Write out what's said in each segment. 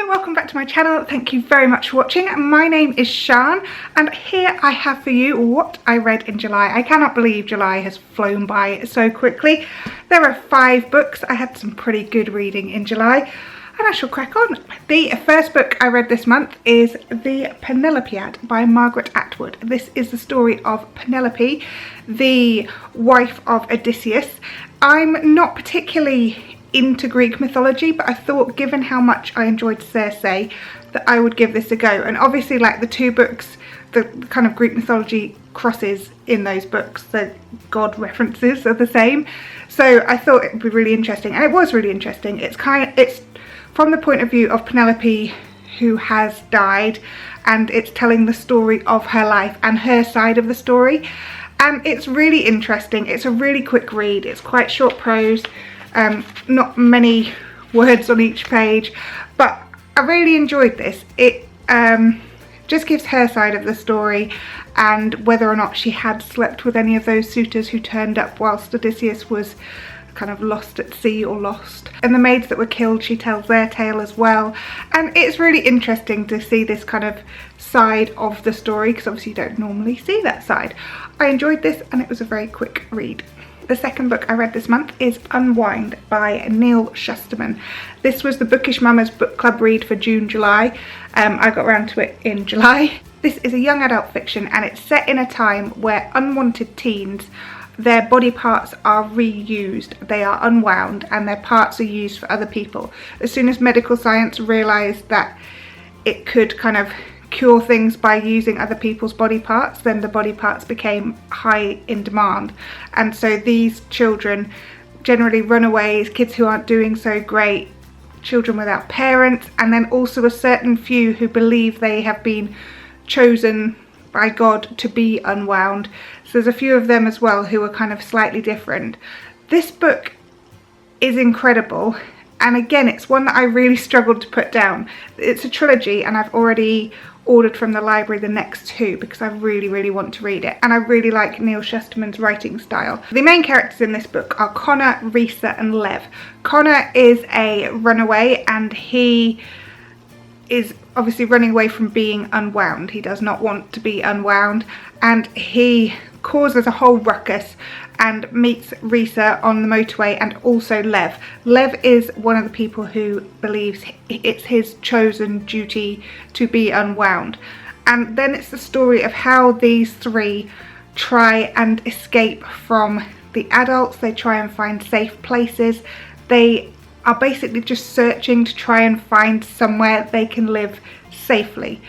Hello, welcome back to my channel. Thank you very much for watching. My name is Shan and here I have for you what I read in July. I cannot believe July has flown by so quickly. There are 5 books. I had some pretty good reading in July and I shall crack on. The first book I read this month is The Penelope by Margaret Atwood. This is the story of Penelope, the wife of Odysseus. I'm not particularly into Greek mythology, but I thought given how much I enjoyed Circe that I would give this a go. And obviously, like the 2 books, the kind of Greek mythology crosses in those books, the god references are the same, so I thought it would be really interesting, and it was really interesting. It's from the point of view of Penelope, who has died, and it's telling the story of her life and her side of the story, and it's really interesting. It's a really quick read. It's quite short prose, not many words on each page, but I really enjoyed this. It just gives her side of the story and whether or not she had slept with any of those suitors who turned up whilst Odysseus was kind of lost at sea or lost. And the maids that were killed, she tells their tale as well. And it's really interesting to see this kind of side of the story because obviously you don't normally see that side. I enjoyed this and it was a very quick read. The second book I read this month is Unwind by Neil Shusterman. This was the Bookish Mama's book club read for June-July. I got around to it in July. This is a young adult fiction and it's set in a time where unwanted teens, their body parts are reused, they are unwound and their parts are used for other people. As soon as medical science realised that it could kind of cure things by using other people's body parts, then the body parts became high in demand, and so these children, generally runaways, kids who aren't doing so great, children without parents, and then also a certain few who believe they have been chosen by God to be unwound. So there's a few of them as well who are kind of slightly different. This book is incredible, and again it's one that I really struggled to put down. It's a trilogy and I've already ordered from the library the next 2 because I really want to read it, and I really like Neil Shusterman's writing style. The main characters in this book are Connor, Risa and Lev. Connor is a runaway and he is obviously running away from being unwound. He does not want to be unwound and he causes a whole ruckus and meets Risa on the motorway, and also Lev. Lev is one of the people who believes it's his chosen duty to be unwound. And then it's the story of how these 3 try and escape from the adults. They try and find safe places. They are basically just searching to try and find somewhere they can live safely,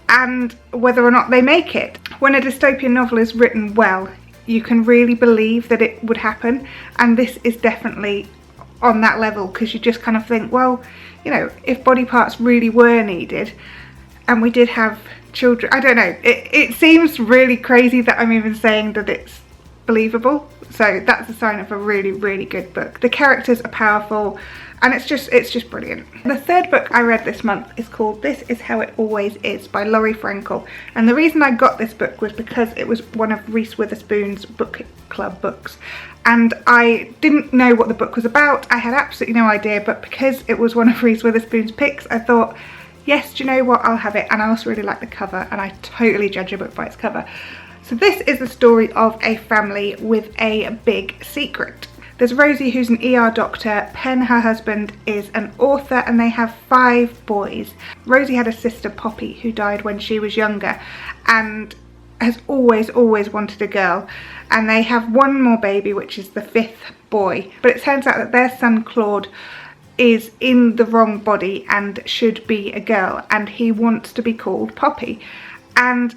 and whether or not they make it. When a dystopian novel is written well, you can really believe that it would happen, and this is definitely on that level, because you just kind of think, well, you know, if body parts really were needed and we did have children, I don't know, it seems really crazy that I'm even saying that it's believable. So that's a sign of a really good book. The characters are powerful and it's just brilliant. The third book I read this month is called This Is How It Always Is by Laurie Frankel, and the reason I got this book was because it was one of Reese Witherspoon's book club books, and I didn't know what the book was about. I had absolutely no idea, but because it was one of Reese Witherspoon's picks, I thought, yes, do you know what, I'll have it. And I also really like the cover, and I totally judge a book by its cover. So this is the story of a family with a big secret. There's Rosie, who's an ER doctor. Pen, her husband, is an author, and they have 5 boys. Rosie had a sister, Poppy, who died when she was younger and has always wanted a girl. And they have one more baby, which is the 5th boy. But it turns out that their son, Claude, is in the wrong body and should be a girl, and he wants to be called Poppy. And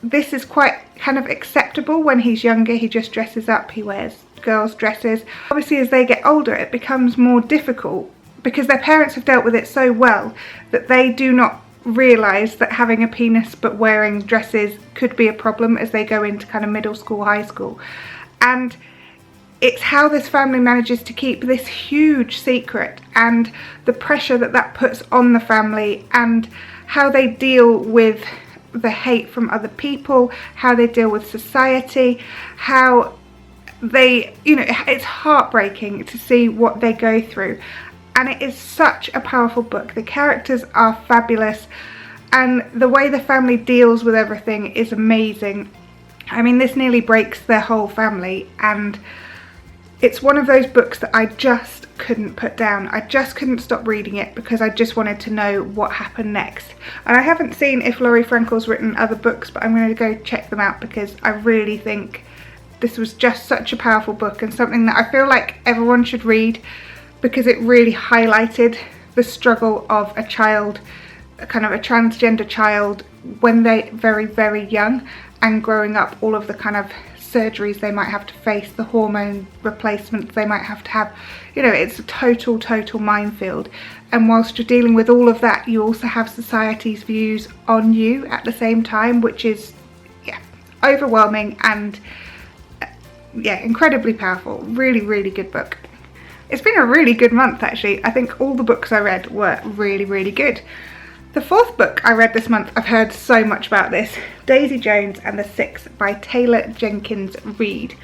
this is quite kind of acceptable when he's younger. He just dresses up, he wears girls' dresses. Obviously as they get older it becomes more difficult because their parents have dealt with it so well that they do not realise that having a penis but wearing dresses could be a problem as they go into kind of middle school, high school. And it's how this family manages to keep this huge secret and the pressure that that puts on the family, and how they deal with the hate from other people, how they deal with society, how they, you know, it's heartbreaking to see what they go through. and it is such a powerful book. The characters are fabulous, and the way the family deals with everything is amazing. I mean, this nearly breaks their whole family, and it's one of those books that I just couldn't put down. I just couldn't stop reading it because I just wanted to know what happened next. And I haven't seen if Laurie Frankel's written other books, but I'm going to go check them out because I really think this was just such a powerful book and something that I feel like everyone should read, because it really highlighted the struggle of a child, kind of a transgender child, when they're very, very young, and growing up, all of the kind of surgeries they might have to face, the hormone replacements they might have to have. You know, it's a total minefield. And whilst you're dealing with all of that, you also have society's views on you at the same time, which is, yeah, overwhelming and, yeah, incredibly powerful. Really good book. It's been a really good month, actually. I think all the books I read were really good. The fourth book I read this month, I've heard so much about this, Daisy Jones and the Six by Taylor Jenkins Reid.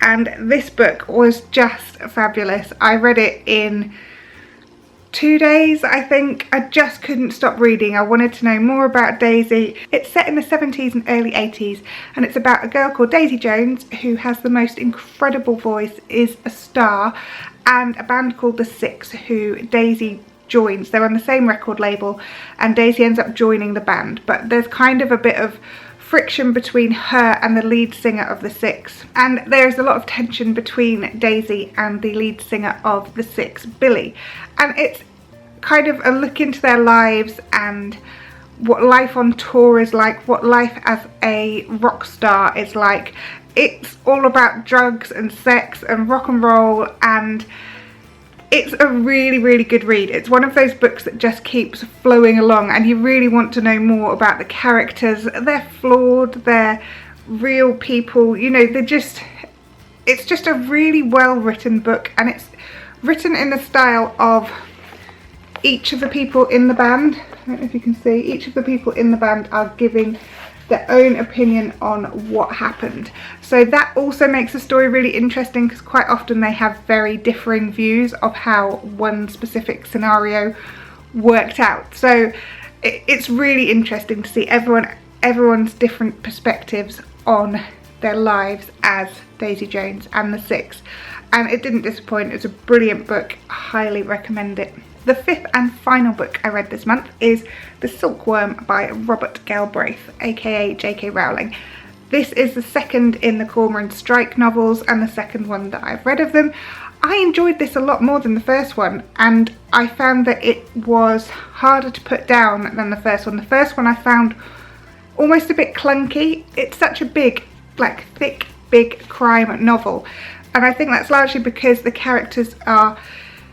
And this book was just fabulous. I read it in 2 days, I think. I just couldn't stop reading. I wanted to know more about Daisy. It's set in the 70s and early 80s, and it's about a girl called Daisy Jones who has the most incredible voice, is a star, and a band called the Six who Daisy joins. They're on the same record label, and Daisy ends up joining the band, but there's kind of a bit of friction between her and the lead singer of the Six, and there's a lot of tension between Daisy and the lead singer of the Six, Billy, and it's kind of a look into their lives and what life on tour is like, what life as a rock star is like. It's all about drugs and sex and rock and roll, and it's a really good read. It's one of those books that just keeps flowing along, and you really want to know more about the characters. They're flawed, they're real people, you know, it's just a really well written book, and it's written in the style of each of the people in the band. I don't know if you can see, each of the people in the band are giving their own opinion on what happened. So that also makes the story really interesting, because quite often they have very differing views of how one specific scenario worked out. So it's really interesting to see everyone's different perspectives on their lives as Daisy Jones and the Six. And it didn't disappoint. It's a brilliant book. I highly recommend it. The fifth and final book I read this month is The Silkworm by Robert Galbraith, aka J.K. Rowling. This is the second in the Cormoran Strike novels and the second one that I've read of them. I enjoyed this a lot more than the first one, and I found that it was harder to put down than the first one. The first one I found almost a bit clunky. It's such a big, like thick, big crime novel, and I think that's largely because the characters are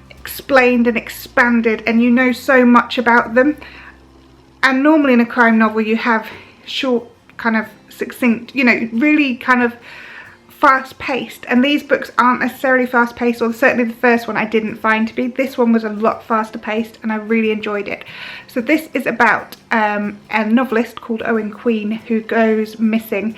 explained and expanded and you know so much about them. And normally in a crime novel you have short, kind of succinct, you know, really kind of fast paced, and these books aren't necessarily fast paced, or certainly the first one I didn't find to be. This one was a lot faster paced and I really enjoyed it. So this is about a novelist called Owen Queen who goes missing.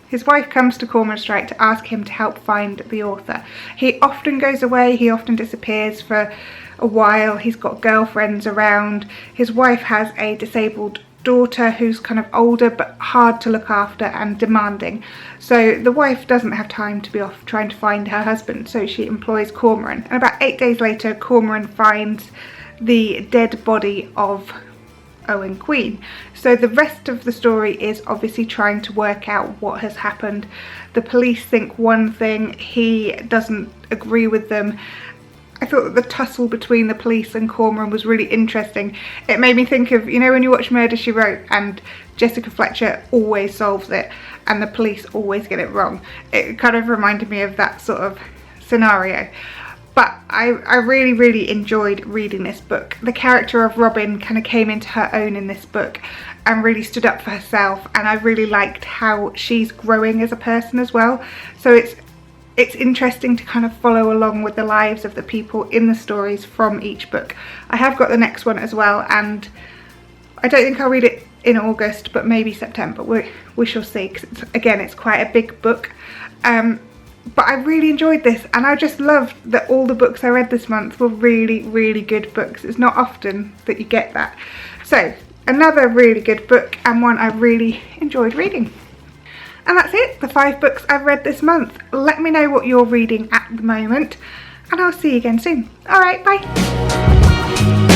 His wife comes to Cormoran Strike to ask him to help find the author. He often goes away, he often disappears for a while, he's got girlfriends around. His wife has a disabled daughter who's kind of older but hard to look after and demanding. So the wife doesn't have time to be off trying to find her husband, so she employs Cormoran. And about 8 days later, Cormoran finds the dead body of Owen Queen. So the rest of the story is obviously trying to work out what has happened. The police think one thing, he doesn't agree with them. I thought that the tussle between the police and Cormoran was really interesting. It made me think of, you know, when you watch Murder, She Wrote and Jessica Fletcher always solves it and the police always get it wrong. It kind of reminded me of that sort of scenario. But I really enjoyed reading this book. The character of Robin kind of came into her own in this book and really stood up for herself, and I really liked how she's growing as a person as well. So it's interesting to kind of follow along with the lives of the people in the stories from each book. I have got the next one as well, and I don't think I'll read it in August, but maybe September. We shall see, because again, it's quite a big book. but I really enjoyed this, and I just loved that all the books I read this month were really, really good books. It's not often that you get that. So another really good book, and one I really enjoyed reading. And that's it, the 5 books I've read this month. Let me know what you're reading at the moment, and I'll see you again soon. Alright, bye.